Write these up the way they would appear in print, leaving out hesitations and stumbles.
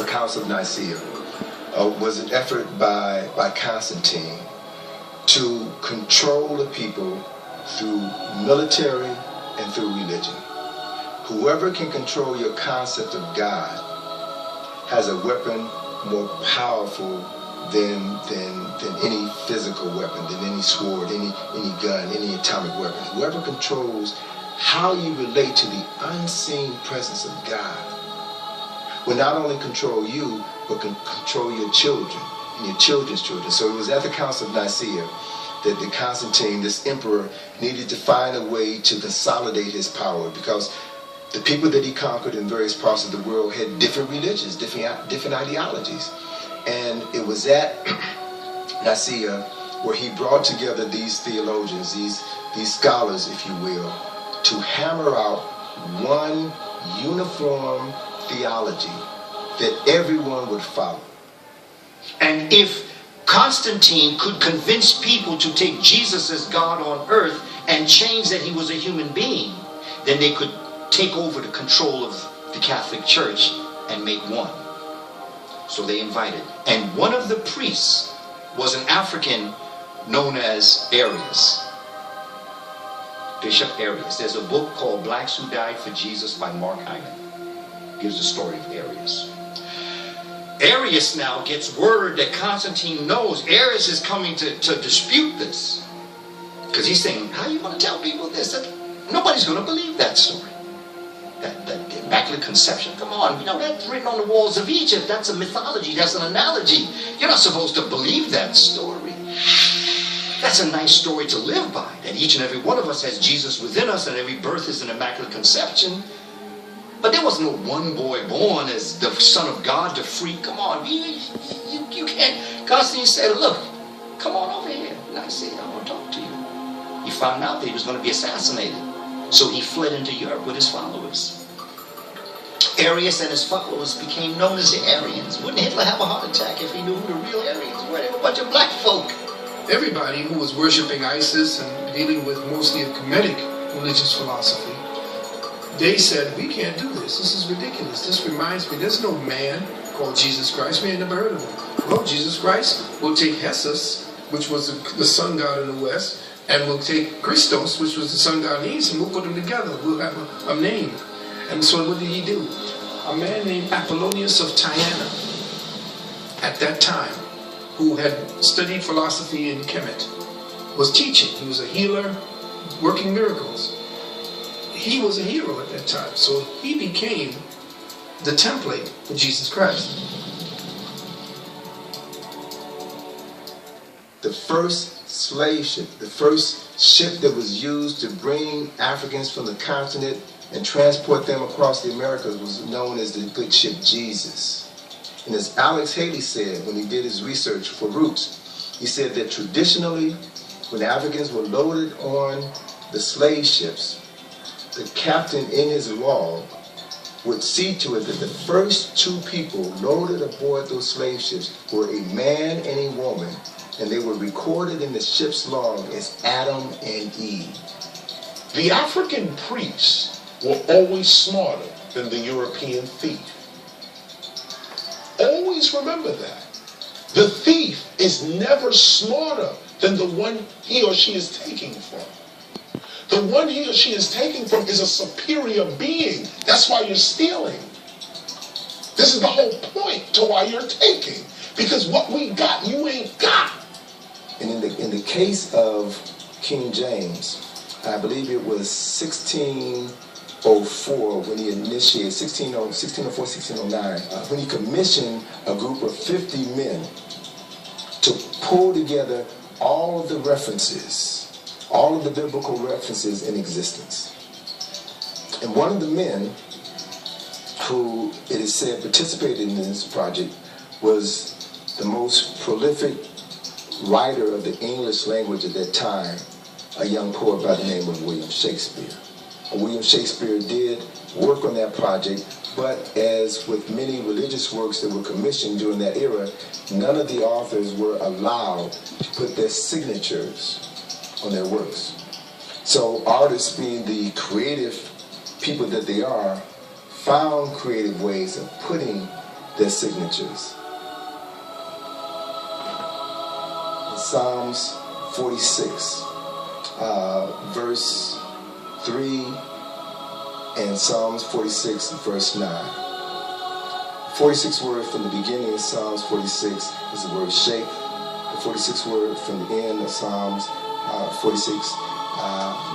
Council of Nicaea was an effort by Constantine to control the people through military and through religion. Whoever can control your concept of God has a weapon more powerful than any physical weapon, than any sword, any gun, any atomic weapon. Whoever controls how you relate to the unseen presence of God will not only control you, but can control your children and your children's children. So it was at the Council of Nicaea that the Constantine, this emperor, needed to find a way to consolidate his power, because the people that he conquered in various parts of the world had different religions, different ideologies. And it was at Nicaea where he brought together these theologians, these scholars, if you will, to hammer out one uniform theology that everyone would follow. And if Constantine could convince people to take Jesus as God on earth and change that he was a human being, then they could take over the control of the Catholic Church and make one. So they invited. And one of the priests was an African known as Arius. Bishop Arius. There's a book called Blacks Who Died for Jesus by Mark Hyman. Gives the story of Arius. Arius now gets word that Constantine knows Arius is coming to dispute this. Because he's saying, how are you going to tell people this? Nobody's going to believe that story. That Immaculate Conception, come on, that's written on the walls of Egypt. That's a mythology, that's an analogy. You're not supposed to believe that story. That's a nice story to live by, that each and every one of us has Jesus within us and every birth is an Immaculate Conception. But there was no one boy born as the Son of God to free. Come on, you can't. Constantine said, look, come on over here. And I said, I want to talk to you. He found out that he was going to be assassinated. So he fled into Europe with his followers. Arius and his followers became known as the Arians. Wouldn't Hitler have a heart attack if he knew who the real Arians were? They were a bunch of black folk. Everybody who was worshiping Isis and dealing with mostly a Kemetic religious philosophy, they said, we can't do this. This is ridiculous. This reminds me, there's no man called Jesus Christ. We ain't never heard of him. Well, Jesus Christ will take Jesus, which was the sun god in the west, and we'll take Christos, which was the sun god in the east, and we'll put them together. We'll have a name. And so what did he do? A man named Apollonius of Tyana, at that time, who had studied philosophy in Kemet, was teaching. He was a healer, working miracles. He was a hero at that time. So he became the template for Jesus Christ. The first slave ship, the first ship that was used to bring Africans from the continent and transport them across the Americas was known as the good ship Jesus. And as Alex Haley said when he did his research for Roots, he said that traditionally, when Africans were loaded on the slave ships, the captain in his log would see to it that the first two people loaded aboard those slave ships were a man and a woman, and they were recorded in the ship's log as Adam and Eve. The African priests were always smarter than the European thief. Always remember that. The thief is never smarter than the one he or she is taking from. The one he or she is taking from is a superior being. That's why you're stealing. This is the whole point to why you're taking. Because what we got, you ain't got. And in the case of King James, I believe it was 1604 when he initiated, 1604, 1609, when he commissioned a group of 50 men to pull together all of the references, all of the biblical references in existence. And one of the men who, it is said, participated in this project was the most prolific writer of the English language at that time, a young poet by the name of William Shakespeare. William Shakespeare did work on that project, but as with many religious works that were commissioned during that era, none of the authors were allowed to put their signatures on their works. So artists, being the creative people that they are, found creative ways of putting their signatures. In Psalms 46, verse 3, and Psalms 46, verse 9. 46 word from the beginning of Psalms 46 is the word shake. The 46 word from the end of Psalms 46,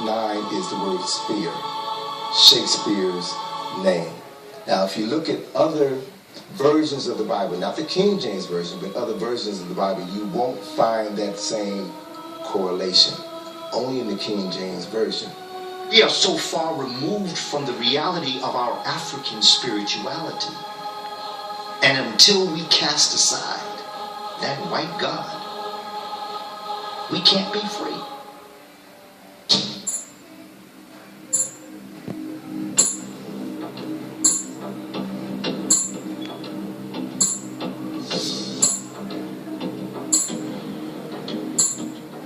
9 is the word spear. Shakespeare's name. Now, if you look at other versions of the Bible, not the King James Version, but other versions of the Bible, you won't find that same correlation. Only in the King James Version. We are so far removed from the reality of our African spirituality. And until we cast aside that white God, we can't be free.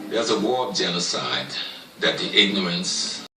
There's a war of genocide that the ignorance